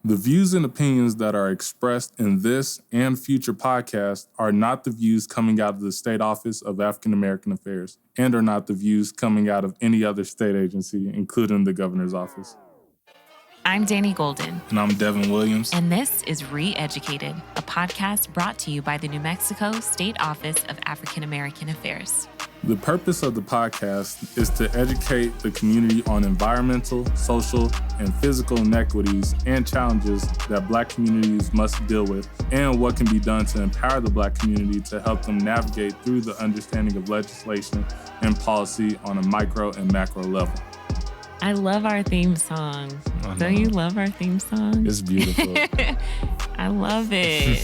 The views and opinions that are expressed in this and future podcasts are not the views coming out of the State Office of African American Affairs and are not the views coming out of any other state agency, including the governor's office. I'm Danny Golden. And I'm Devin Williams. And this is Re-Educated, a podcast brought to you by the New Mexico State Office of African American Affairs. The purpose of the podcast is to educate the community on environmental, social, and physical inequities and challenges that Black communities must deal with, and what can be done to empower the Black community to help them navigate through the understanding of legislation and policy on a micro and macro level. I love our theme song. Don't you love our theme song? It's beautiful. I love it.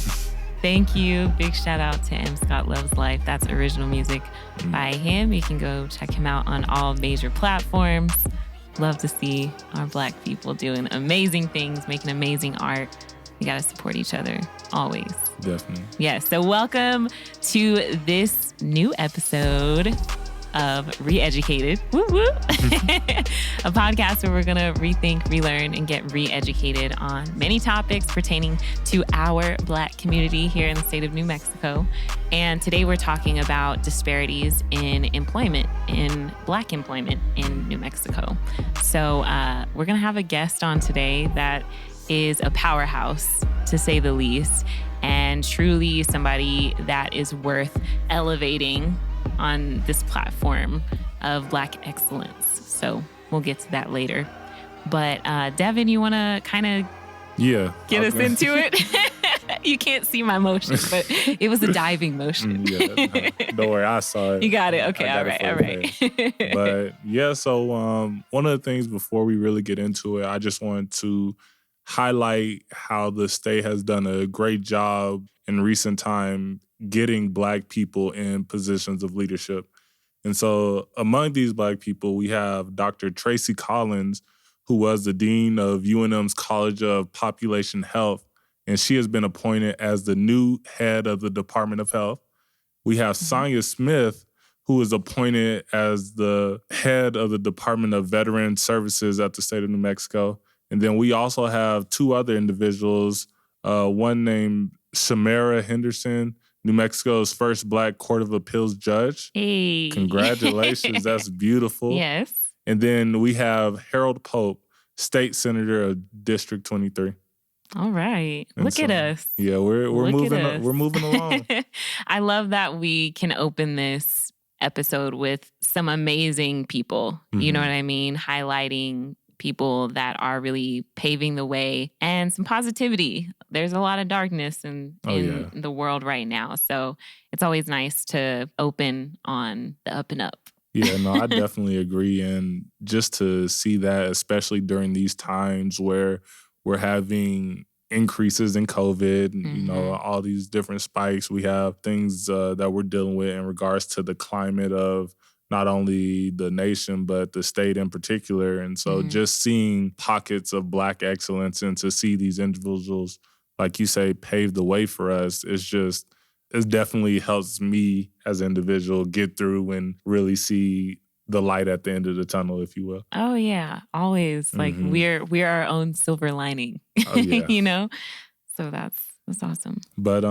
Thank you. Big shout out to M. Scott Loves Life. That's original music by him. You can go check him out on all major platforms. Love to see our Black people doing amazing things, making amazing art. We got to support each other always. Definitely. Yes. So welcome to this new episode of Re-Educated, woo woo, a podcast where we're going to rethink, relearn, and get re-educated on many topics pertaining to our Black community here in the state of New Mexico. And today we're talking about disparities in employment, in Black employment in New Mexico. So we're going to have a guest on today that is a powerhouse, to say the least, and truly somebody that is worth elevating on this platform of Black excellence. So we'll get to that later. But Devin, you want to kind of get us into it? You can't see my motion, but it was a diving motion. Don't worry, I saw it. You got it. Okay, all right. But yeah, so one of the things before we really get into it, I just wanted to highlight how the state has done a great job in recent time getting Black people in positions of leadership. And so among these Black people, we have Dr. Tracy Collins, who was the dean of UNM's College of Population Health, and she has been appointed as the new head of the Department of Health. We have Sonia Smith, who was appointed as the head of the Department of Veteran Services at the state of New Mexico. And then we also have two other individuals, one named Shamara Henderson, New Mexico's first Black Court of Appeals judge. Hey. Congratulations. That's beautiful. Yes. And then we have Harold Pope, state senator of District 23. All right. Look at us. Yeah, we're moving along. I love that we can open this episode with some amazing people. You know what I mean? Highlighting people that are really paving the way and some positivity. There's a lot of darkness in the world right now. So it's always nice to open on the up and up. Yeah, no, I definitely agree. And just to see that, especially during these times where we're having increases in COVID, you know, all these different spikes, we have things that we're dealing with in regards to the climate of not only the nation, but the state in particular. And so just seeing pockets of Black excellence and to see these individuals, like you say, pave the way for us, it definitely helps me as an individual get through and really see the light at the end of the tunnel, if you will. Oh, yeah. Always. Like we're our own silver lining, you know? So that's awesome. But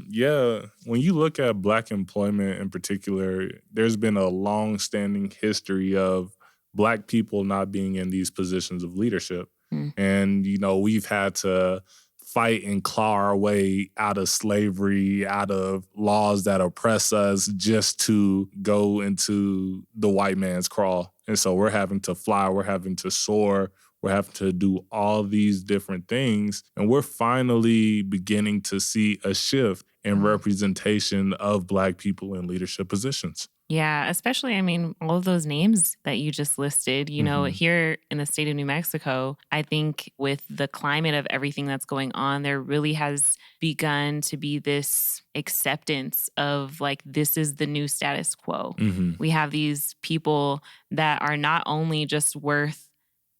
yeah, when you look at Black employment in particular, there's been a long-standing history of Black people not being in these positions of leadership. And, you know, we've had to fight and claw our way out of slavery, out of laws that oppress us just to go into the white man's crawl. And so we're having to fly, we're having to soar, we're having to do all these different things. And we're finally beginning to see a shift in representation of Black people in leadership positions. Yeah, especially, I mean, all of those names that you just listed, you know, here in the state of New Mexico, I think with the climate of everything that's going on, there really has begun to be this acceptance of like, this is the new status quo. We have these people that are not only just worth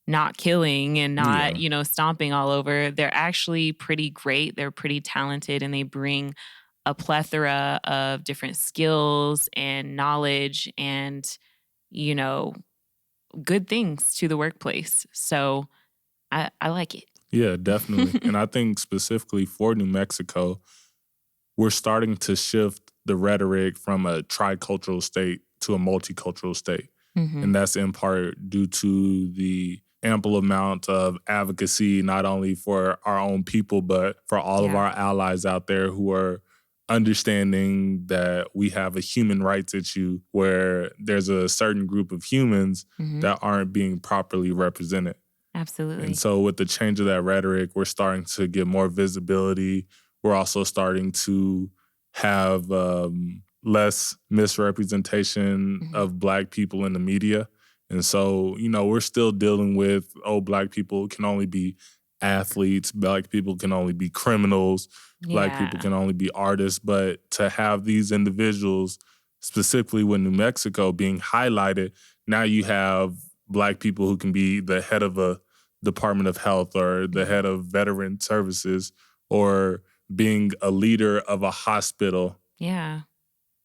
not killing and not, you know, stomping all over, they're actually pretty great. They're pretty talented and they bring a plethora of different skills and knowledge and, you know, good things to the workplace. So I like it. Yeah, definitely. And I think specifically for New Mexico, we're starting to shift the rhetoric from a tricultural state to a multicultural state. Mm-hmm. And that's in part due to the ample amount of advocacy, not only for our own people, but for all of our allies out there who are understanding that we have a human rights issue where there's a certain group of humans that aren't being properly represented. Absolutely. And so with the change of that rhetoric, we're starting to get more visibility. We're also starting to have less misrepresentation of Black people in the media. And so, we're still dealing with, Black people can only be athletes, Black people can only be criminals, Black people can only be artists. But to have these individuals, specifically with New Mexico being highlighted, now you have Black people who can be the head of a Department of Health or the head of Veteran Services or being a leader of a hospital. Yeah.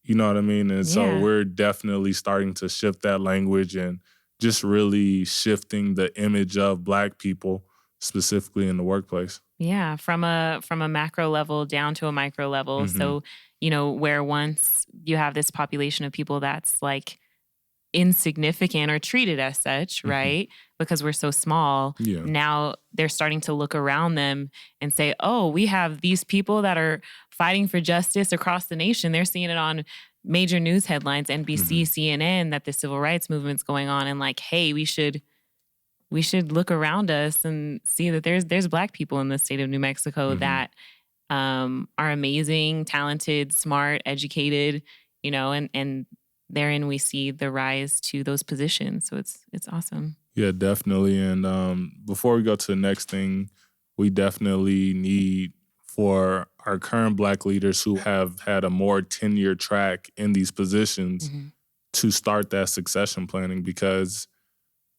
You know what I mean? And so we're definitely starting to shift that language and just really shifting the image of Black people specifically in the workplace. Yeah, from a macro level down to a micro level. So, where once you have this population of people that's like insignificant or treated as such, right? Because we're so small. Yeah. Now they're starting to look around them and say, oh, we have these people that are fighting for justice across the nation. They're seeing it on major news headlines, NBC, CNN, that the civil rights movement's going on. And like, hey, we should look around us and see that there's Black people in the state of New Mexico that are amazing, talented, smart, educated, and therein we see the rise to those positions. So it's awesome. Yeah, definitely. And before we go to the next thing, we definitely need for our current Black leaders who have had a more tenure track in these positions to start that succession planning, because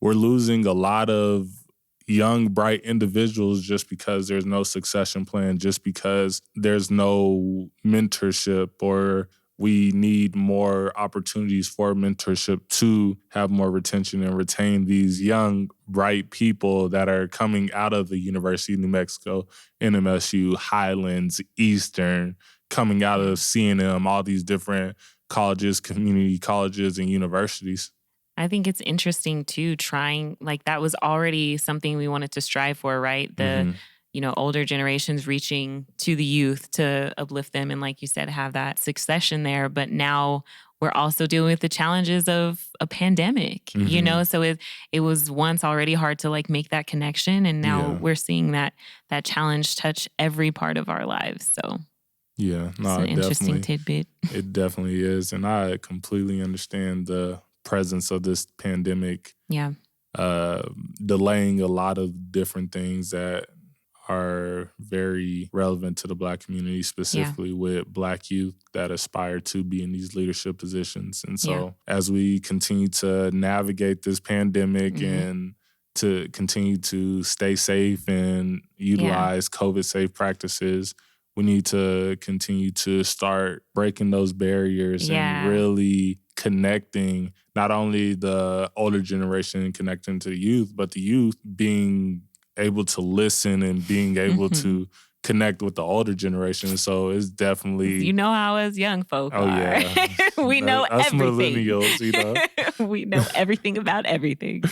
we're losing a lot of young, bright individuals just because there's no succession plan, just because there's no mentorship, or we need more opportunities for mentorship to have more retention and retain these young, bright people that are coming out of the University of New Mexico, NMSU, Highlands, Eastern, coming out of CNM, all these different colleges, community colleges, and universities. I think it's interesting too, trying, like, that was already something we wanted to strive for, right? The older generations reaching to the youth to uplift them and, like you said, have that succession there. But now we're also dealing with the challenges of a pandemic, So it was once already hard to like make that connection, and now we're seeing that challenge touch every part of our lives. So yeah, it's an interesting tidbit. It definitely is, and I completely understand the presence of this pandemic. Yeah, delaying a lot of different things that are very relevant to the Black community, specifically with Black youth that aspire to be in these leadership positions. And so as we continue to navigate this pandemic and to continue to stay safe and utilize COVID-safe practices, we need to continue to start breaking those barriers and really connecting not only the older generation and connecting to the youth, but the youth being able to listen and being able to connect with the older generation. So it's definitely... You know how us young folk are. Yeah. We know us everything. Millennials, We know everything about everything.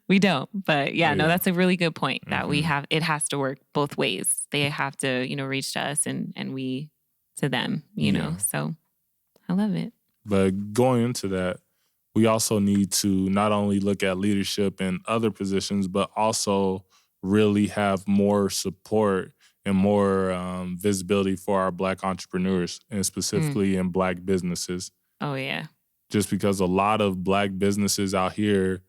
We don't. But no, that's a really good point that we have. It has to work both ways. They have to, reach to us and we to them, know. So I love it. But going into that, we also need to not only look at leadership in other positions, but also really have more support and more visibility for our Black entrepreneurs, and specifically in Black businesses. Oh, yeah. Just because a lot of Black businesses out here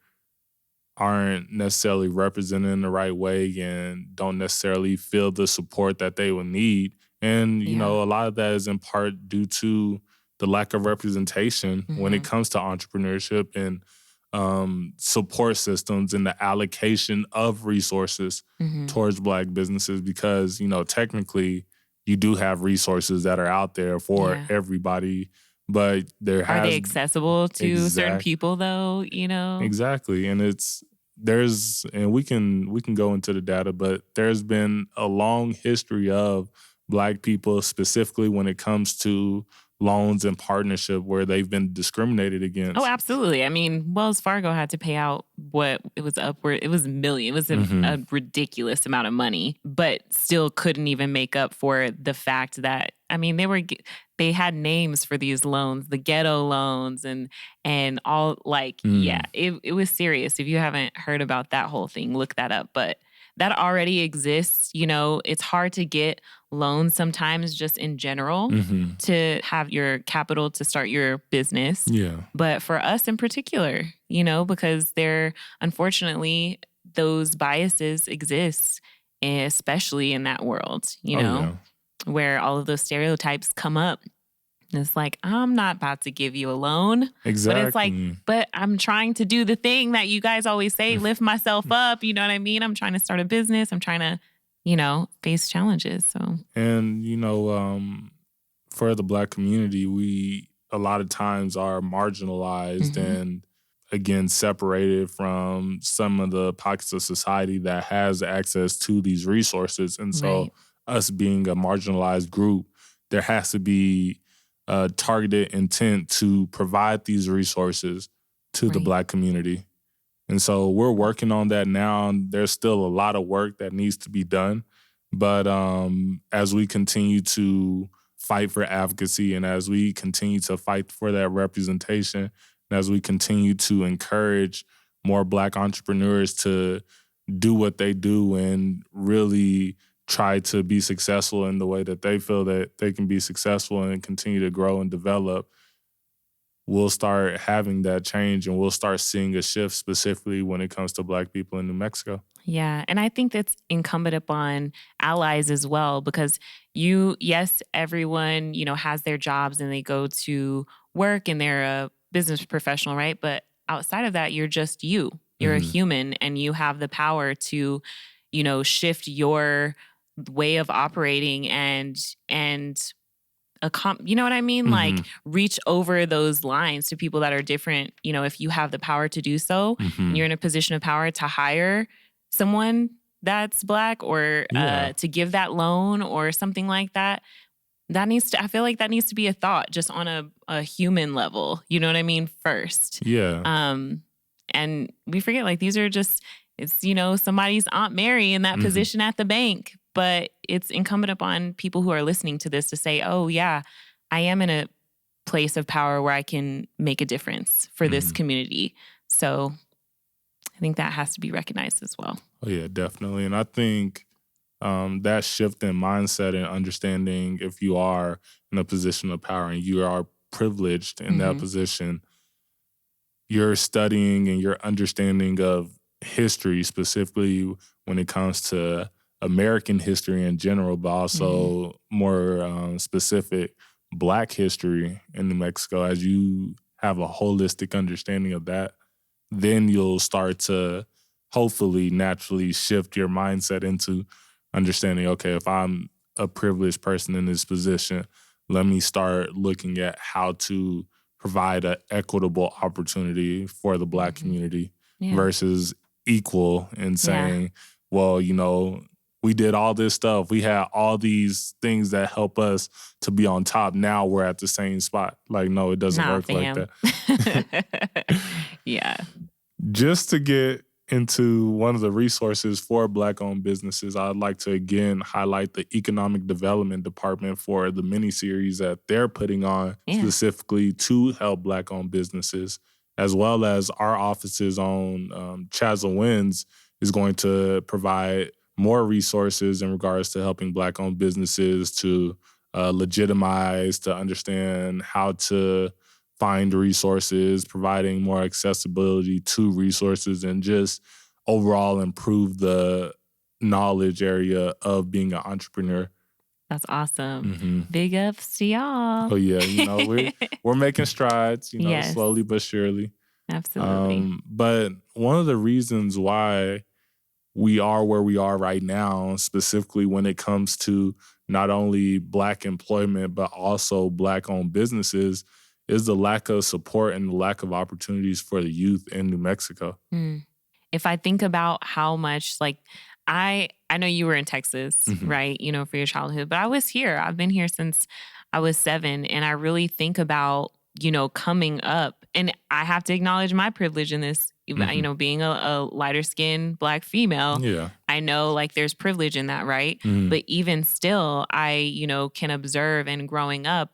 aren't necessarily represented in the right way and don't necessarily feel the support that they would need. And, a lot of that is in part due to the lack of representation when it comes to entrepreneurship and support systems and the allocation of resources towards Black businesses, because, technically you do have resources that are out there for everybody, but are they accessible to certain people though, Exactly. And it's and we can go into the data, but there's been a long history of Black people, specifically when it comes to loans and partnership, where they've been discriminated Oh, against. absolutely. I mean, Wells Fargo had to pay out what it was upward. It was million. It was a ridiculous amount of money, but still couldn't even make up for the fact that, I mean, they had names for these loans, the ghetto loans and all, like, yeah, it was serious. If you haven't heard about that whole thing, look that up. But that already exists. You know, it's hard to get loans sometimes just in general to have your capital to start your business. Yeah. But for us in particular, you know, because unfortunately, those biases exist, especially in that world, you know, where all of those stereotypes come up. And it's like, I'm not about to give you a loan. Exactly. But it's like, but I'm trying to do the thing that you guys always say, lift myself up. You know what I mean? I'm trying to start a business. I'm trying to, you know, face challenges. So, and you know, for the Black community, we a lot of times are marginalized and again separated from some of the pockets of society that has access to these resources. And so us being a marginalized group, there has to be a targeted intent to provide these resources to the Black community. And so we're working on that now. There's still a lot of work that needs to be done. But as we continue to fight for advocacy and as we continue to fight for that representation, and as we continue to encourage more Black entrepreneurs to do what they do and really try to be successful in the way that they feel that they can be successful and continue to grow and develop, we'll start having that change and we'll start seeing a shift specifically when it comes to Black people in New Mexico. Yeah. And I think that's incumbent upon allies as well, because yes, everyone, you know, has their jobs and they go to work and they're a business professional, right? But outside of that, you're just you. You're a human and you have the power to, you know, shift your way of operating and you know what I mean? Like reach over those lines to people that are different. You know, if you have the power to do so, and you're in a position of power to hire someone that's Black or to give that loan or something like that. I feel like that needs to be a thought just on a human level. You know what I mean? First. Yeah. And we forget, like, it's, you know, somebody's Aunt Mary in that position at the bank. But it's incumbent upon people who are listening to this to say, oh, yeah, I am in a place of power where I can make a difference for this community. So I think that has to be recognized as well. Oh, yeah, definitely. And I think that shift in mindset and understanding if you are in a position of power and you are privileged in that position, your studying and your understanding of history, specifically when it comes to American history in general, but also more specific Black history in New Mexico, as you have a holistic understanding of that, then you'll start to hopefully naturally shift your mindset into understanding, okay, if I'm a privileged person in this position, let me start looking at how to provide an equitable opportunity for the Black community versus equal and saying, well, you know, we did all this stuff. We had all these things that help us to be on top. Now we're at the same spot. Like, no, it doesn't work like that. Yeah. Just to get into one of the resources for Black-owned businesses, I'd like to again highlight the Economic Development Department for the mini-series that they're putting on specifically to help Black-owned businesses, as well as our offices on Chasel Winds is going to provide more resources in regards to helping Black-owned businesses to legitimize, to understand how to find resources, providing more accessibility to resources, and just overall improve the knowledge area of being an entrepreneur. That's awesome. Big ups to y'all. Oh yeah, you know, we're making strides, you know, slowly but surely. Absolutely. But one of the reasons why we are where we are right now, specifically when it comes to not only Black employment, but also Black-owned businesses, is the lack of support and the lack of opportunities for the youth in New Mexico. if I think about how much, like, I know you were in Texas, right? You know, for your childhood, but I was here. I've been here since I was 7. And I really think about, you know, coming up, and I have to acknowledge my privilege in this, you know, being a lighter skinned Black female. Yeah. I know, like, there's privilege in that, right? But even still, I, you know, can observe, and growing up,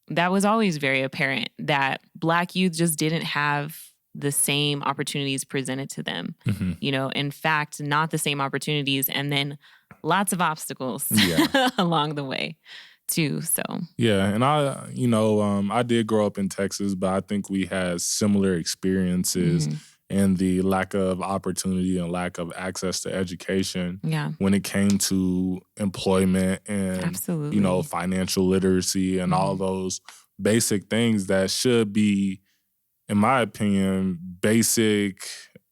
that was always very apparent that Black youth just didn't have the same opportunities presented to them. You know, in fact, not the same opportunities, and then lots of obstacles along the way too. So yeah, and I did grow up in Texas, but I think we had similar experiences in the lack of opportunity and lack of access to education when it came to employment and you know, financial literacy and all those basic things that should be, in my opinion, basic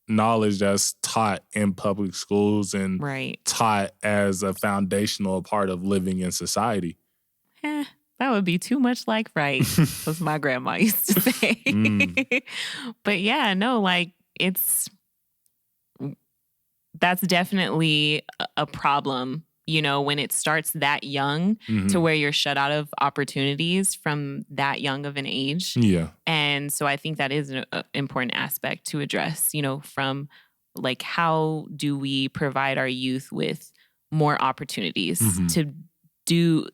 knowledge that's taught in public schools and taught as a foundational part of living in society. That would be too much like right, as my grandma used to say. But yeah, no, like, that's definitely a problem, you know, when it starts that young to where you're shut out of opportunities from that young of an age. Yeah. And so I think that is an important aspect to address, you know, from like, how do we provide our youth with more opportunities to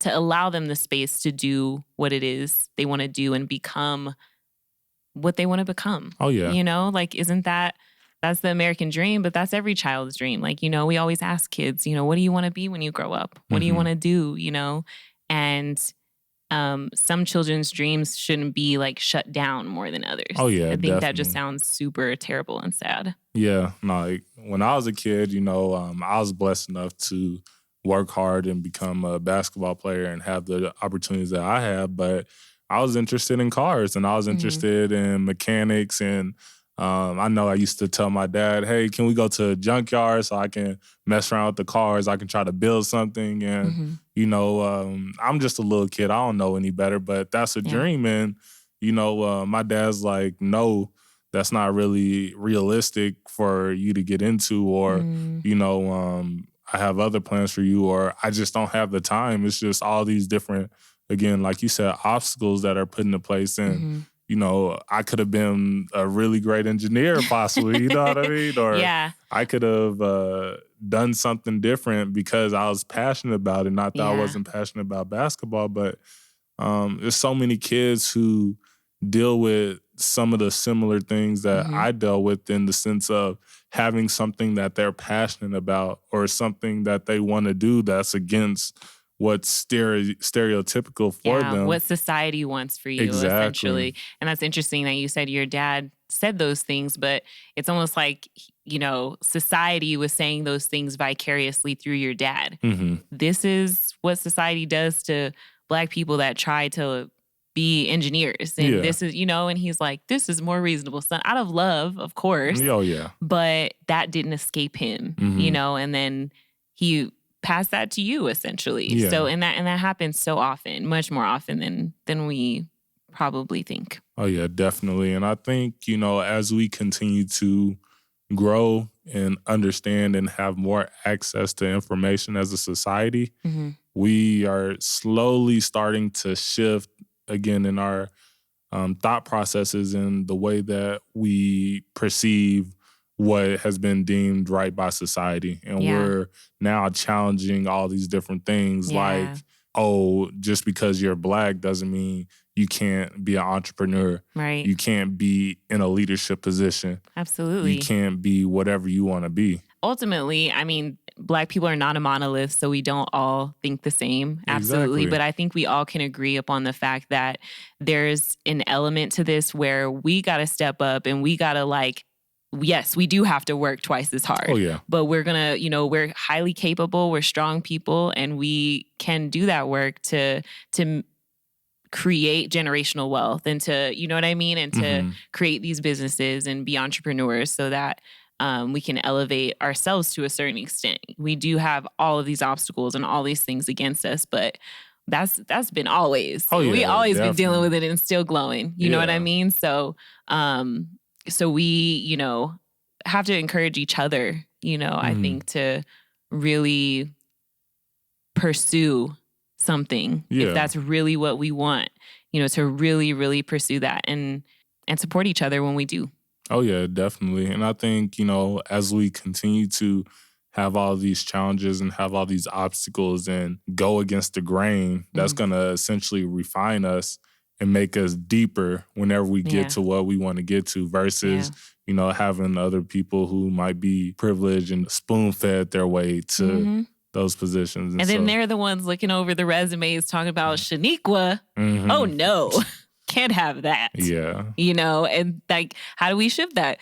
allow them the space to do what it is they want to do and become what they want to become. Oh, yeah. You know, like, that's the American dream, but that's every child's dream. Like, you know, we always ask kids, you know, what do you want to be when you grow up? What do you want to do? You know, and some children's dreams shouldn't be like shut down more than others. Oh, yeah. I think that just sounds super terrible and sad. Yeah. No, like, when I was a kid, you know, I was blessed enough to work hard and become a basketball player and have the opportunities that I have. But I was interested in cars and I was interested in mechanics. And I know I used to tell my dad, hey, can we go to a junkyard so I can mess around with the cars? I can try to build something. And, you know, I'm just a little kid. I don't know any better, but that's a dream. And, you know, my dad's like, no, that's not really realistic for you to get into, or, you know, I have other plans for you, or I just don't have the time. It's just all these different, again, like you said, obstacles that are put into place. And, you know, I could have been a really great engineer possibly, you know what I mean? Or I could have done something different because I was passionate about it. Not that I wasn't passionate about basketball, but there's so many kids who deal with some of the similar things that I dealt with, in the sense of having something that they're passionate about or something that they want to do that's against what's stereotypical for them. What society wants for you, essentially. And that's interesting that you said your dad said those things, but it's almost like, you know, society was saying those things vicariously through your dad. This is what society does to Black people that try to be engineers. And this is, you know, and he's like, this is more reasonable, son, out of love, of course. Oh, yeah. But that didn't escape him, you know, and then he passed that to you, essentially. So, and that happens so often, much more often than we probably think. Oh, yeah, definitely. And I think, you know, as we continue to grow and understand and have more access to information as a society, we are slowly starting to shift again in our thought processes and the way that we perceive what has been deemed right by society. And we're now challenging all these different things like, oh, just because you're Black doesn't mean you can't be an entrepreneur. Right. You can't be in a leadership position. Absolutely. You can't be whatever you want to be. Ultimately, I mean, Black people are not a monolith, so we don't all think the same. Absolutely. But I think we all can agree upon the fact that there's an element to this where we got to step up and we got to, like, yes, we do have to work twice as hard. Oh, yeah. But we're going to, you know, we're highly capable, we're strong people, and we can do that work to create generational wealth and to, you know what I mean? And to create these businesses and be entrepreneurs so that we can elevate ourselves to a certain extent. We do have all of these obstacles and all these things against us, but that's been always. Oh, yeah, we always definitely been dealing with it and still glowing. You know what I mean? So we, you know, have to encourage each other, I think, to really pursue something if that's really what we want, to really, really pursue that and support each other when we do. Oh, yeah, definitely. And I think, as we continue to have all these challenges and have all these obstacles and go against the grain, that's going to essentially refine us and make us deeper whenever we get to what we want to get to versus, having other people who might be privileged and spoon-fed their way to those positions. And then they're the ones looking over the resumes talking about Shaniqua. Oh, no. Can't have that. Yeah. And like, how do we shift that?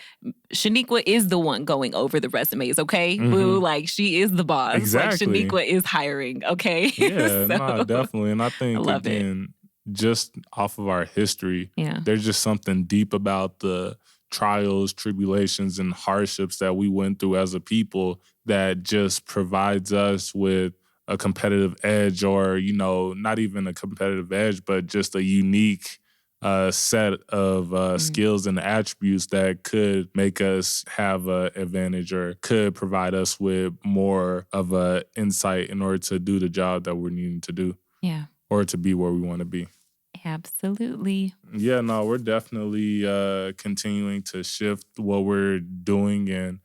Shaniqua is the one going over the resumes, okay? Boo, like, she is the boss. Exactly. Like, Shaniqua is hiring, okay? Yeah, no, definitely. And I think, again, just off of our history, there's just something deep about the trials, tribulations, and hardships that we went through as a people that just provides us with a competitive edge, or, not even a competitive edge, but just a unique set of skills and attributes that could make us have an advantage or could provide us with more of a insight in order to do the job that we're needing to do. Yeah. Or to be where we want to be. Absolutely. Yeah, no, we're definitely continuing to shift what we're doing and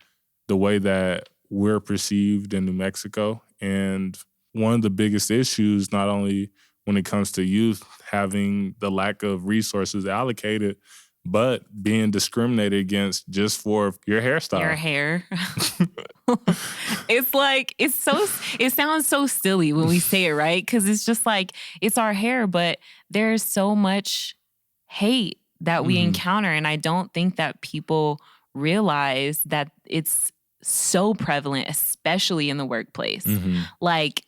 the way that we're perceived in New Mexico. And one of the biggest issues, not only when it comes to youth having the lack of resources allocated, but being discriminated against just for your hairstyle. Your hair. It's like, it sounds so silly when we say it, right? Because it's just like, it's our hair, but there's so much hate that we encounter. And I don't think that people realize that it's so prevalent, especially in the workplace. Like,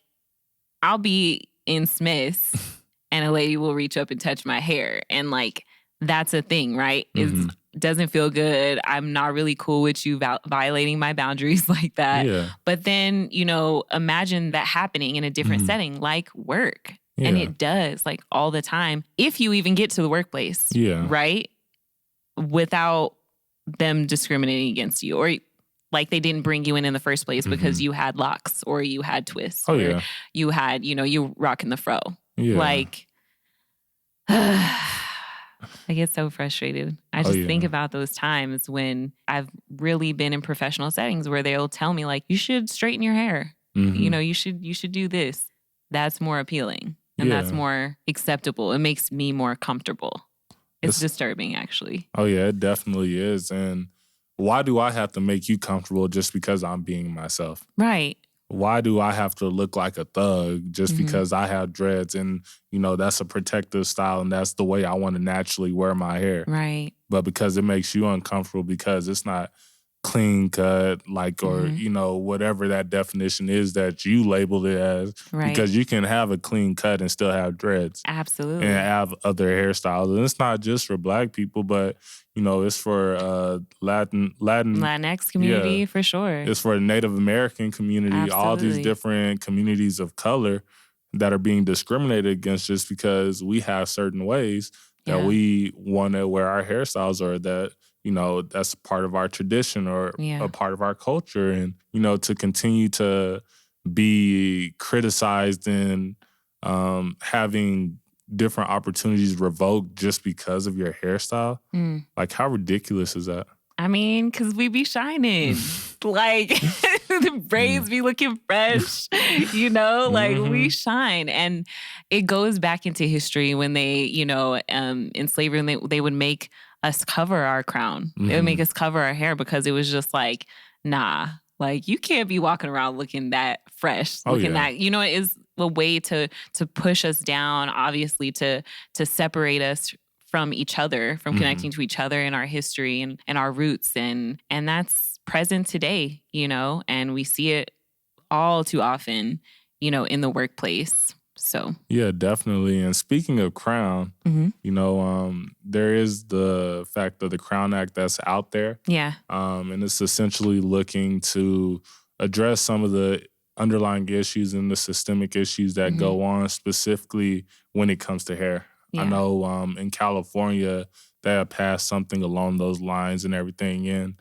I'll be in Smith's and a lady will reach up and touch my hair. And like, that's a thing, right? It doesn't feel good. I'm not really cool with you violating my boundaries like that. Yeah. But then, imagine that happening in a different setting, like work. Yeah. And it does, like, all the time. If you even get to the workplace, right? Without them discriminating against you, or like they didn't bring you in the first place because you had locks or you had twists or you had, you rocking the fro. Yeah. Like, I get so frustrated. I just think about those times when I've really been in professional settings where they'll tell me, like, you should straighten your hair. You should do this. That's more appealing and that's more acceptable. It makes me more comfortable. It's disturbing, actually. Oh, yeah, it definitely is. And why do I have to make you comfortable just because I'm being myself? Right. Why do I have to look like a thug just because I have dreads and, that's a protective style and that's the way I want to naturally wear my hair? Right. But because it makes you uncomfortable because it's not clean cut, like, or, whatever that definition is that you labeled it as. Right. Because you can have a clean cut and still have dreads. Absolutely. And have other hairstyles. And it's not just for Black people, but, it's for Latinx community, for sure. It's for the Native American community, Absolutely. all these different communities of color that are being discriminated against just because we have certain ways that we want to wear our hairstyles, or that, that's part of our tradition or a part of our culture. And, to continue to be criticized and having different opportunities revoked just because of your hairstyle. Like, how ridiculous is that? I mean, because we be shining. Like, the braids be looking fresh, like we shine. And it goes back into history when they, in slavery, they would make us cover our crown. They would make us cover our hair because it was just like, nah, like, you can't be walking around looking that fresh, that, it is a way to push us down, obviously, to separate us from each other, from connecting to each other in our history and our roots. And that's present today, and we see it all too often, in the workplace. So yeah, definitely. And speaking of crown, there is the fact of the Crown Act that's out there. Yeah. And it's essentially looking to address some of the underlying issues and the systemic issues that go on, specifically when it comes to hair. Yeah. I know in California, they have passed something along those lines and everything. And,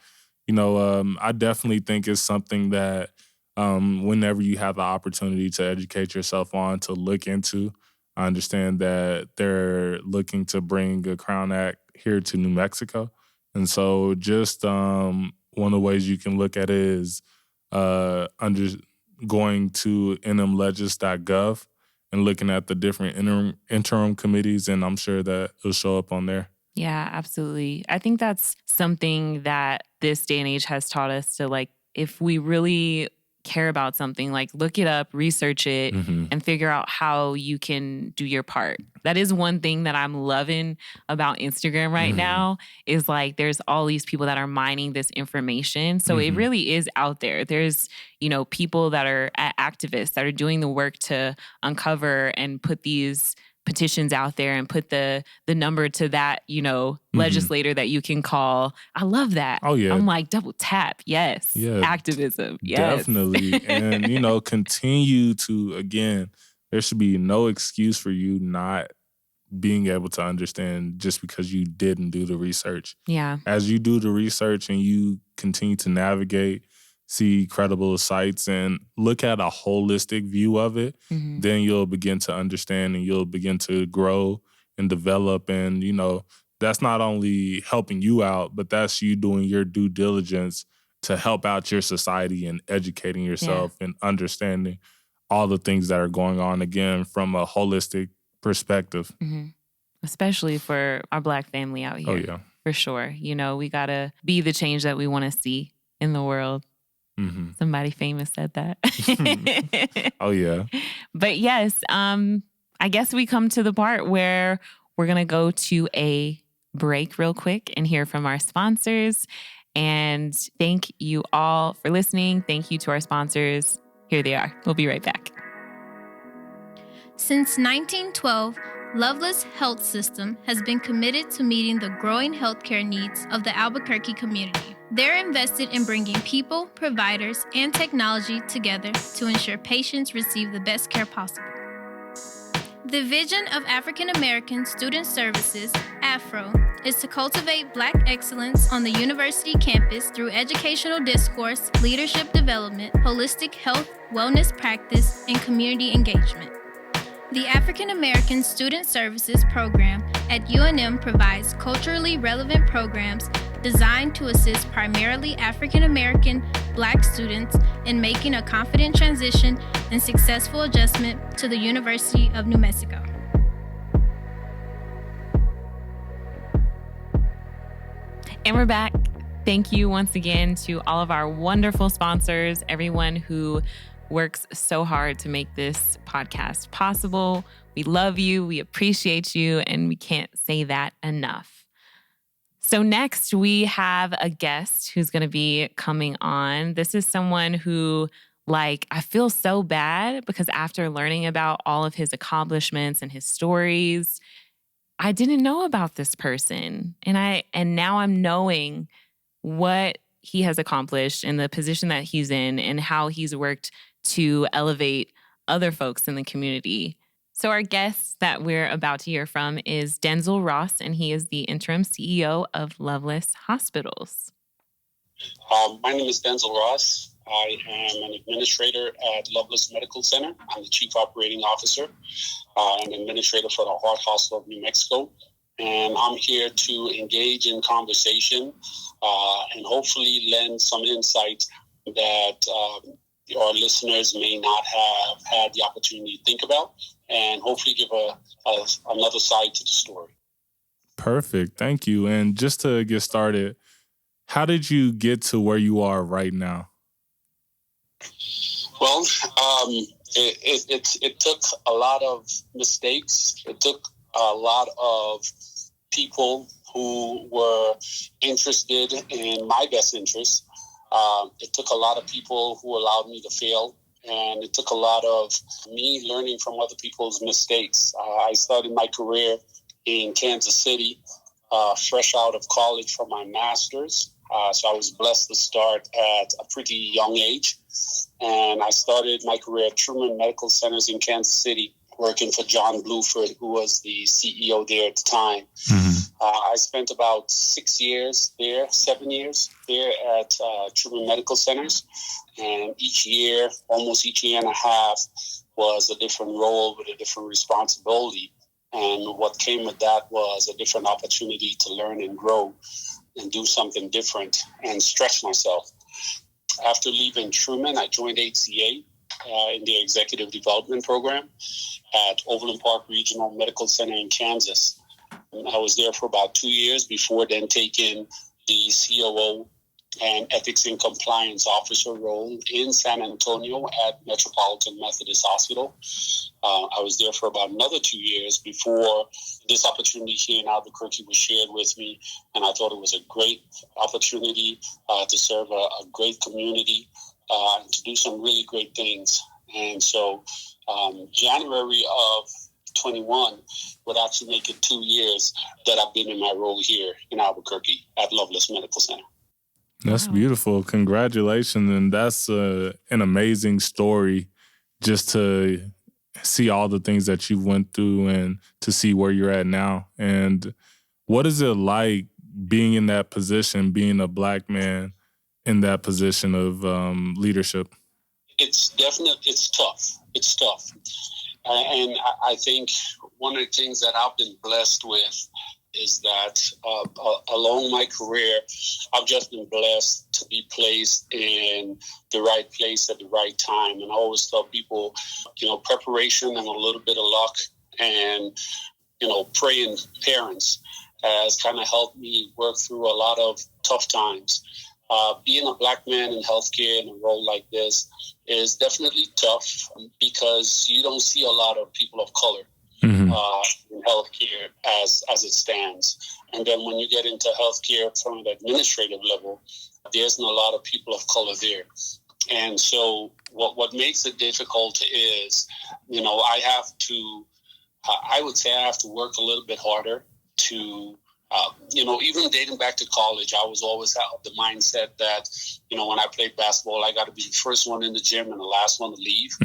I definitely think it's something that whenever you have the opportunity to educate yourself on, to look into. I understand that they're looking to bring a Crown Act here to New Mexico. And so just one of the ways you can look at it is going to nmlegis.gov and looking at the different interim committees, and I'm sure that it'll show up on there. Yeah, absolutely. I think that's something that this day and age has taught us to, if we really care about something, look it up, research it, and figure out how you can do your part. That is one thing that I'm loving about Instagram right now is there's all these people that are mining this information. So it really is out there. There's, people that are activists that are doing the work to uncover and put these petitions out there and put the number to that, legislator that you can call. I love that. Oh, yeah. I'm double tap. Yes. Yeah. Activism. Yes. Definitely. And, continue to, again, there should be no excuse for you not being able to understand just because you didn't do the research. Yeah. As you do the research and you continue to navigate, see credible sites and look at a holistic view of it, then you'll begin to understand and you'll begin to grow and develop. And, that's not only helping you out, but that's you doing your due diligence to help out your society and educating yourself and understanding all the things that are going on, again, from a holistic perspective. Especially for our Black family out here. Oh, yeah. For sure. We got to be the change that we want to see in the world. Somebody famous said that. Oh, yeah. But yes, I guess we come to the part where we're going to go to a break real quick and hear from our sponsors. And thank you all for listening. Thank you to our sponsors. Here they are. We'll be right back. Since 1912, Loveless Health System has been committed to meeting the growing healthcare needs of the Albuquerque community. They're invested in bringing people, providers, and technology together to ensure patients receive the best care possible. The vision of African American Student Services, AFRO, is to cultivate Black excellence on the university campus through educational discourse, leadership development, holistic health, wellness practice, and community engagement. The African American Student Services program at UNM provides culturally relevant programs designed to assist primarily African American Black students in making a confident transition and successful adjustment to the University of New Mexico. And we're back. Thank you once again to all of our wonderful sponsors, everyone who works so hard to make this podcast possible. We love you, we appreciate you, and we can't say that enough. So next, we have a guest who's going to be coming on. This is someone who, I feel so bad because after learning about all of his accomplishments and his stories, I didn't know about this person. And now I'm knowing what he has accomplished and the position that he's in and how he's worked to elevate other folks in the community. So our guest that we're about to hear from is Denzel Ross, and he is the interim CEO of Loveless Hospitals. My name is Denzel Ross. I am an administrator at Loveless Medical Center. I'm the chief operating officer and administrator for the Heart Hospital of New Mexico. And I'm here to engage in conversation and hopefully lend some insight that our listeners may not have had the opportunity to think about, and hopefully give another side to the story. Perfect. Thank you. And just to get started, how did you get to where you are right now? Well, it took a lot of mistakes. It took a lot of people who were interested in my best interest. It took a lot of people who allowed me to fail, and it took a lot of me learning from other people's mistakes. I started my career in Kansas City, fresh out of college for my master's. So I was blessed to start at a pretty young age. And I started my career at Truman Medical Centers in Kansas City, working for John Bluford, who was the CEO there at the time. I spent about 7 years there at Truman Medical Centers. And almost each year and a half, was a different role with a different responsibility. And what came with that was a different opportunity to learn and grow and do something different and stretch myself. After leaving Truman, I joined HCA in the Executive Development Program at Overland Park Regional Medical Center in Kansas. And I was there for about 2 years before then taking the COO and Ethics and Compliance Officer role in San Antonio at Metropolitan Methodist Hospital. I was there for about another 2 years before this opportunity here in Albuquerque was shared with me, and I thought it was a great opportunity to serve a great community and to do some really great things. And so January of 21 would actually make it 2 years that I've been in my role here in Albuquerque at Loveless Medical Center. That's beautiful. Congratulations. And that's an amazing story, just to see all the things that you went through and to see where you're at now. And what is it like being in that position, being a Black man in that position of leadership? It's tough. It's tough. And I think one of the things that I've been blessed with is that along my career, I've just been blessed to be placed in the right place at the right time. And I always tell people, preparation and a little bit of luck and, praying parents has kind of helped me work through a lot of tough times. Being a Black man in healthcare in a role like this is definitely tough because you don't see a lot of people of color in healthcare as it stands. And then when you get into healthcare from an administrative level, there isn't a lot of people of color there. And so what makes it difficult is, I would say I have to work a little bit harder to, even dating back to college, I was always out of the mindset that, when I played basketball, I got to be the first one in the gym and the last one to leave.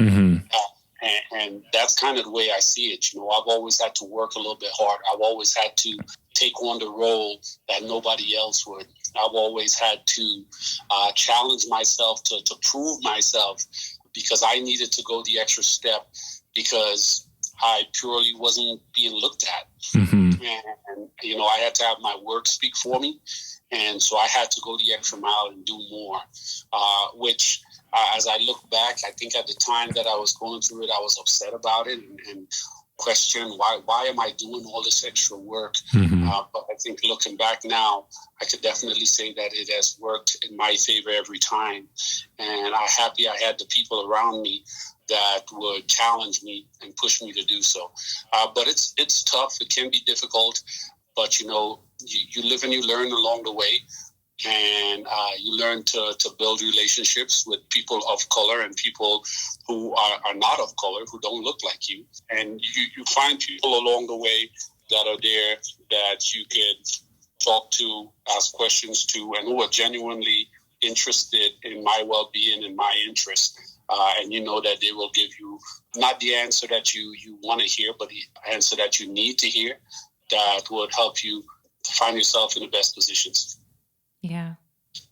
And that's kind of the way I see it. I've always had to work a little bit hard. I've always had to take on the role that nobody else would. I've always had to challenge myself to prove myself because I needed to go the extra step because I purely wasn't being looked at. And, I had to have my work speak for me. And so I had to go the extra mile and do more, which as I look back, I think at the time that I was going through it, I was upset about it and questioned why am I doing all this extra work? But I think looking back now, I could definitely say that it has worked in my favor every time. And I'm happy I had the people around me that would challenge me and push me to do so. But it's tough. It can be difficult. But, you live and you learn along the way. And you learn to build relationships with people of color and people who are not of color, who don't look like you. And you find people along the way that are there that you can talk to, ask questions to, and who are genuinely interested in my well-being and my interest. And you know that they will give you not the answer that you want to hear, but the answer that you need to hear that would help you to find yourself in the best positions. Yeah,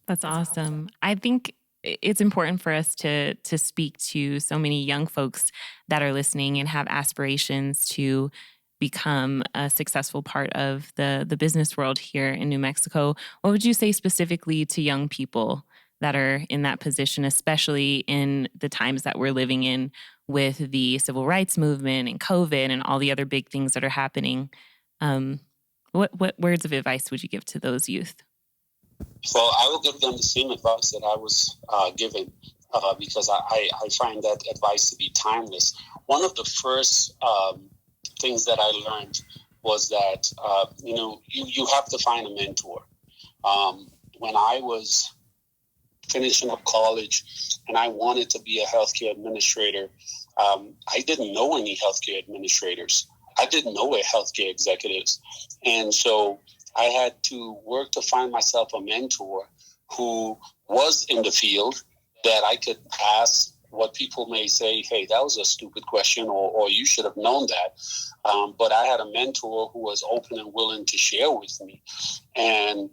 that's awesome. I think it's important for us to speak to so many young folks that are listening and have aspirations to become a successful part of the business world here in New Mexico. What would you say specifically to young people that are in that position, especially in the times that we're living in with the civil rights movement and COVID and all the other big things that are happening? What words of advice would you give to those youth? Well, I will give them the same advice that I was given because I find that advice to be timeless. One of the first things that I learned was that, you have to find a mentor. When I was finishing up college and I wanted to be a healthcare administrator, I didn't know any healthcare administrators. I didn't know any healthcare executives. And so I had to work to find myself a mentor who was in the field that I could ask what people may say, hey, that was a stupid question, or you should have known that. But I had a mentor who was open and willing to share with me. And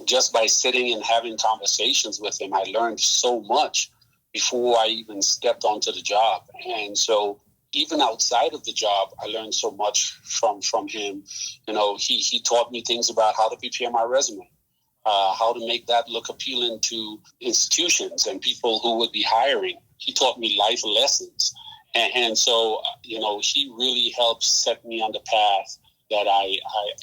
just by sitting and having conversations with him, I learned so much before I even stepped onto the job. And so even outside of the job, I learned so much from him. You know, he taught me things about how to prepare my resume, how to make that look appealing to institutions and people who would be hiring. He taught me life lessons. And so, you know, he really helped set me on the path that I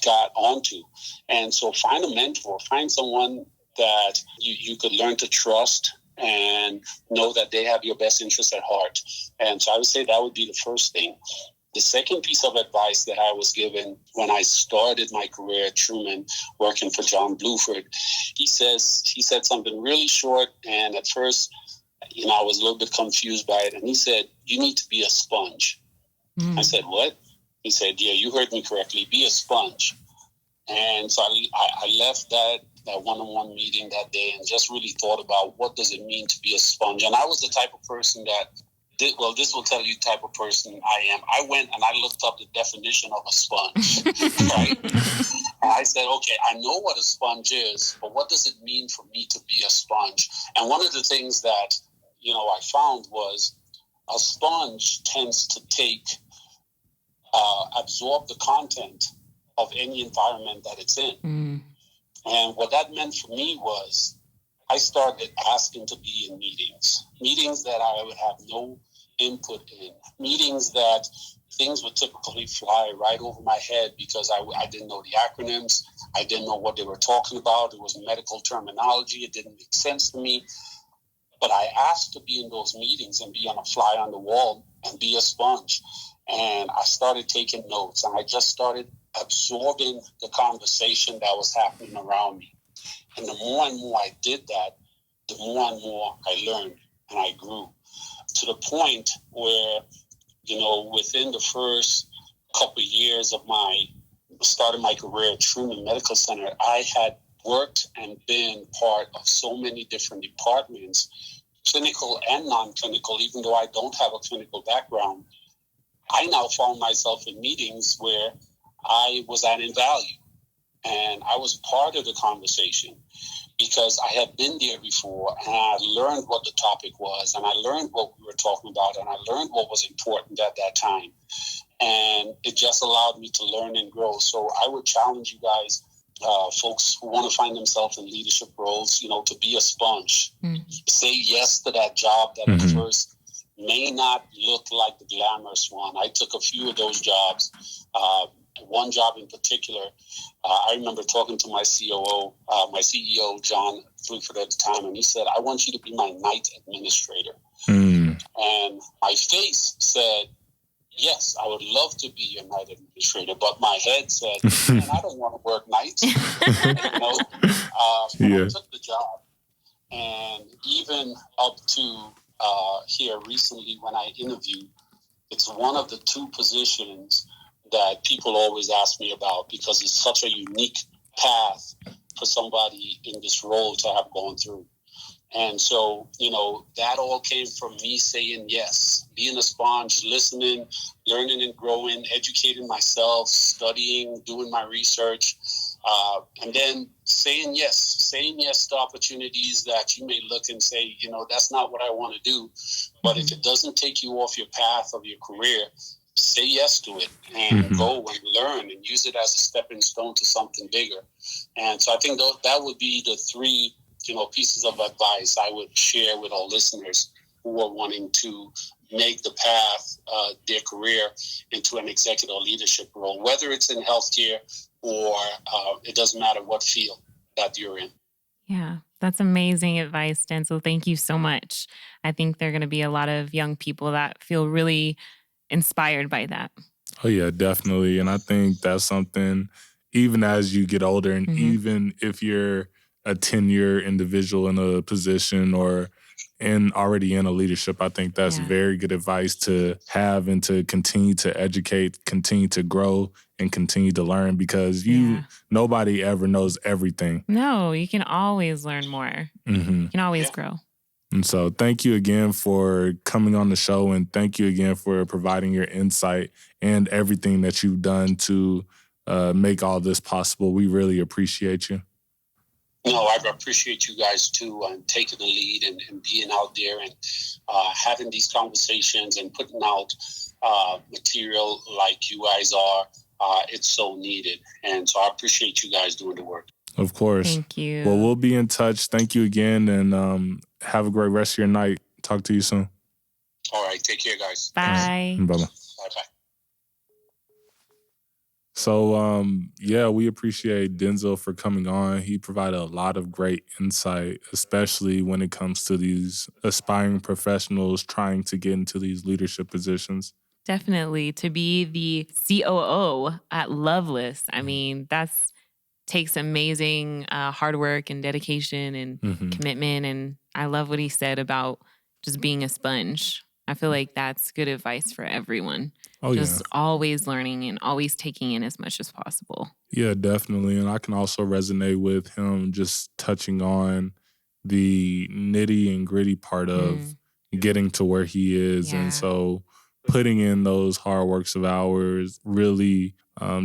got onto. And so find a mentor, find someone that you could learn to trust and know that they have your best interests at heart. And so I would say that would be the first thing. The second piece of advice that I was given when I started my career at Truman, working for John Bluford, he said something really short, and at first, you know, I was a little bit confused by it. And he said, you need to be a sponge. I said, what? He said, yeah, you heard me correctly. Be a sponge. And so I left that one-on-one meeting that day and just really thought about what does it mean to be a sponge. And I was the type of person that, this will tell you the type of person I am. I went and I looked up the definition of a sponge, right? And I said, okay, I know what a sponge is, but what does it mean for me to be a sponge? And one of the things that, you know, I found was a sponge tends to absorb the content of any environment that it's in. And what that meant for me was I started asking to be in meetings that I would have no input in, meetings that things would typically fly right over my head because I didn't know the acronyms. I didn't know what they were talking about. It was medical terminology. It didn't make sense to me. But I asked to be in those meetings and be on a fly on the wall and be a sponge. And I started taking notes, and I just started absorbing the conversation that was happening around me. And the more and more I did that, the more and more I learned and I grew, to the point where, you know, within the first couple of years of starting my career at Truman Medical Center, I had worked and been part of so many different departments, clinical and non-clinical. Even though I don't have a clinical background, I now found myself in meetings where I was adding value, and I was part of the conversation because I had been there before, and I learned what the topic was, and I learned what we were talking about, and I learned what was important at that time. And it just allowed me to learn and grow. So I would challenge you guys, folks who want to find themselves in leadership roles, you know, to be a sponge. Say yes to that job that at first may not look like the glamorous one. I took a few of those jobs. One job in particular, I remember talking to my COO, my CEO, John Bluford at the time, and he said, I want you to be my night administrator. And my face said, yes, I would love to be your night administrator, but my head said, man, I don't want to work nights. You know? I took the job, and even up to here recently when I interviewed, it's one of the two positions that people always ask me about because it's such a unique path for somebody in this role to have gone through. And so, you know, that all came from me saying yes, being a sponge, listening, learning and growing, educating myself, studying, doing my research, and then saying yes to opportunities that you may look and say, you know, that's not what I want to do. But if it doesn't take you off your path of your career, say yes to it and go and learn and use it as a stepping stone to something bigger. And so I think that would be the three, you know, pieces of advice I would share with our listeners who are wanting to make the path, their career into an executive leadership role, whether it's in healthcare or it doesn't matter what field that you're in. Yeah, that's amazing advice, Denzel. Thank you so much. I think there are going to be a lot of young people that feel really inspired by that. Oh, yeah, definitely. And I think that's something, even as you get older, and even if you're a 10-year individual in a position or already in a leadership, I think that's very good advice to have and to continue to educate, continue to grow, and continue to learn because nobody ever knows everything. No, you can always learn more. You can always grow. And so thank you again for coming on the show, and thank you again for providing your insight and everything that you've done to make all this possible. We really appreciate you. No, I appreciate you guys too, taking the lead and being out there and having these conversations and putting out material like you guys are. It's so needed. And so I appreciate you guys doing the work. Of course. Thank you. Well, we'll be in touch. Thank you again, and have a great rest of your night. Talk to you soon. All right. Take care, guys. Bye. Bye-bye. Bye-bye. So, we appreciate Denzel for coming on. He provided a lot of great insight, especially when it comes to these aspiring professionals trying to get into these leadership positions. Definitely. To be the COO at Loveless, I mean, takes amazing hard work and dedication and commitment. And I love what he said about just being a sponge. I feel like that's good advice for everyone. Just always learning and always taking in as much as possible. Yeah, definitely. And I can also resonate with him just touching on the nitty and gritty part of getting to where he is. Yeah. And so putting in those hard works of hours, really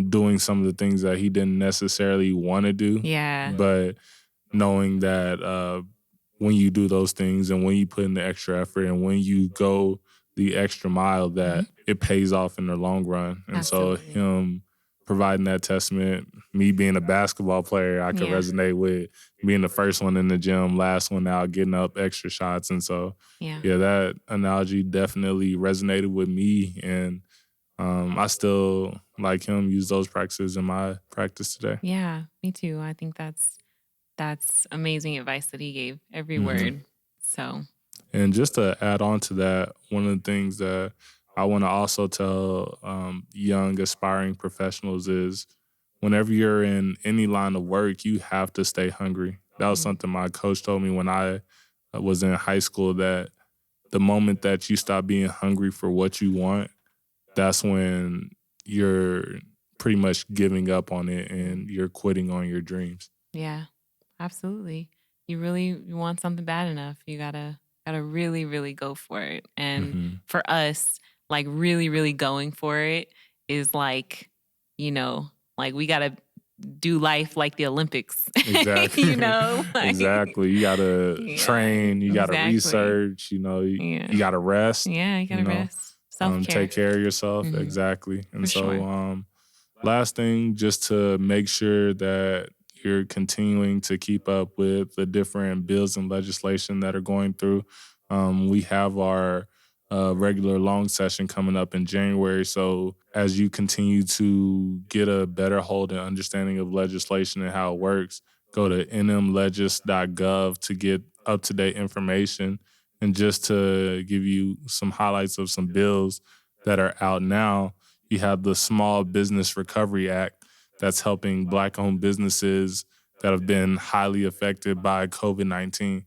doing some of the things that he didn't necessarily want to do. Yeah. But knowing that when you do those things and when you put in the extra effort and when you go the extra mile, that it pays off in the long run. And Absolutely. so him providing that testament, me being a basketball player, I could resonate with being the first one in the gym, last one out, getting up extra shots. And so, that analogy definitely resonated with me. And I still, like him, use those practices in my practice today. Yeah, me too. I think that's amazing advice that he gave, every word. So, and just to add on to that, one of the things that I want to also tell young aspiring professionals is whenever you're in any line of work, you have to stay hungry. That was something my coach told me when I was in high school, that the moment that you stop being hungry for what you want, that's when you're pretty much giving up on it and you're quitting on your dreams. Yeah, absolutely. You want something bad enough, you gotta really, really go for it. And for us, like really, really going for it is like, like we gotta do life like the Olympics. Exactly. Exactly. You gotta train, you gotta research, you gotta rest. Yeah, you gotta rest. Self-care. Take care of yourself. Exactly. And last thing, just to make sure that you're continuing to keep up with the different bills and legislation that are going through. We have our regular long session coming up in January. So as you continue to get a better hold and understanding of legislation and how it works, go to nmlegis.gov to get up-to-date information. And just to give you some highlights of some bills that are out now, you have the Small Business Recovery Act that's helping Black-owned businesses that have been highly affected by COVID-19.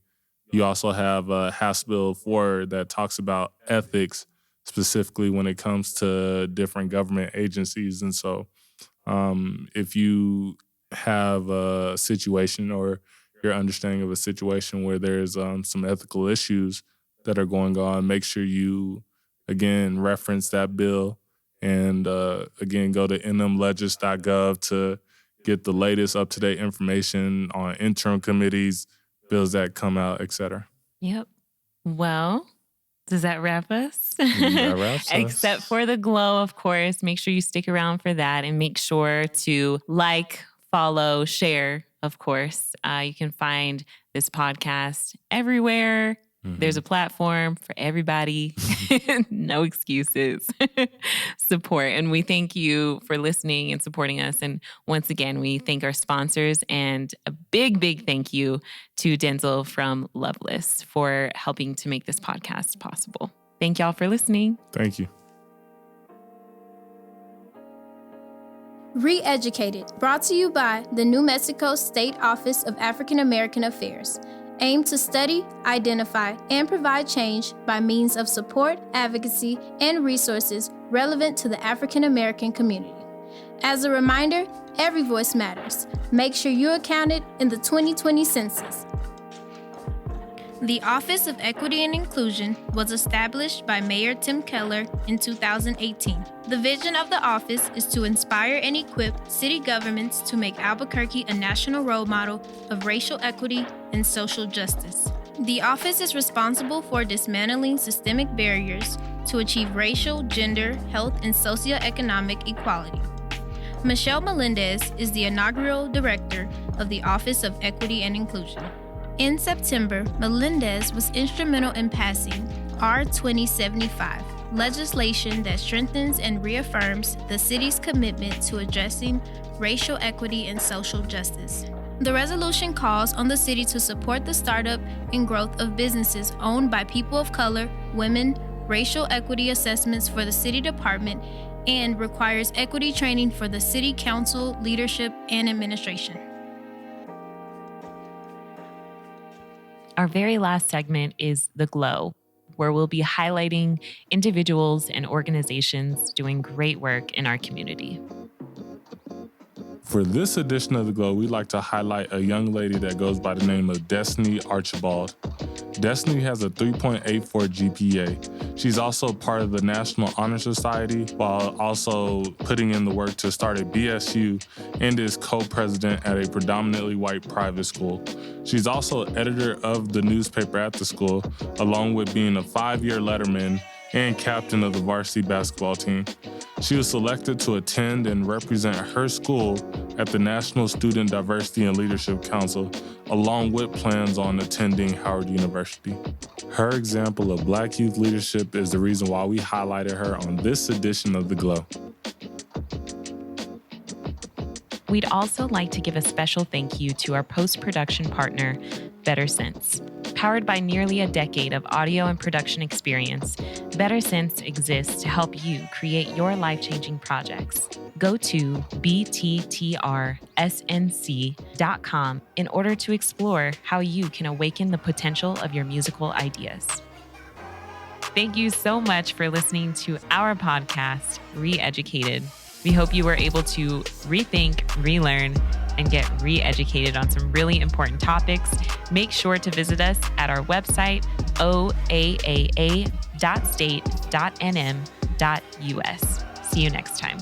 You also have House Bill 4 that talks about ethics, specifically when it comes to different government agencies. And so if you have a situation or your understanding of a situation where there's some ethical issues that are going on, make sure you, again, reference that bill. And again, go to nmlegis.gov to get the latest up-to-date information on interim committees, bills that come out, et cetera. Yep. Well, does that wrap us? That wraps us. Except for the glow, of course. Make sure you stick around for that and make sure to like, follow, share, of course. You can find this podcast everywhere. There's a platform for everybody. No excuses. Support. And we thank you for listening and supporting us. And once again, we thank our sponsors, and a big, big thank you to Denzel from Loveless for helping to make this podcast possible. Thank y'all for listening. Thank you. Re-Educated, brought to you by the New Mexico State Office of African American Affairs. Aim to study, identify, and provide change by means of support, advocacy, and resources relevant to the African American community. As a reminder, every voice matters. Make sure you're counted in the 2020 census. The Office of Equity and Inclusion was established by Mayor Tim Keller in 2018. The vision of the office is to inspire and equip city governments to make Albuquerque a national role model of racial equity and social justice. The office is responsible for dismantling systemic barriers to achieve racial, gender, health, and socioeconomic equality. Michelle Melendez is the inaugural director of the Office of Equity and Inclusion. In September, Melendez was instrumental in passing R-2075, legislation that strengthens and reaffirms the city's commitment to addressing racial equity and social justice. The resolution calls on the city to support the startup and growth of businesses owned by people of color, women, racial equity assessments for the city department, and requires equity training for the city council, leadership, and administration. Our very last segment is The Glow, where we'll be highlighting individuals and organizations doing great work in our community. For this edition of The Glow, we'd like to highlight a young lady that goes by the name of Destiny Archibald. Destiny has a 3.84 GPA. She's also part of the National Honor Society while also putting in the work to start a BSU and is co-president at a predominantly white private school. She's also editor of the newspaper at the school, along with being a 5-year letterman and captain of the varsity basketball team. She was selected to attend and represent her school at the National Student Diversity and Leadership Council, along with plans on attending Howard University. Her example of Black youth leadership is the reason why we highlighted her on this edition of The Glow. We'd also like to give a special thank you to our post-production partner, Better Sense. Powered by nearly a decade of audio and production experience, Better Sense exists to help you create your life-changing projects. Go to bttrsnc.com in order to explore how you can awaken the potential of your musical ideas. Thank you so much for listening to our podcast, Re-Educated. We hope you were able to rethink, relearn, and get re-educated on some really important topics. Make sure to visit us at our website, oaaa.state.nm.us. See you next time.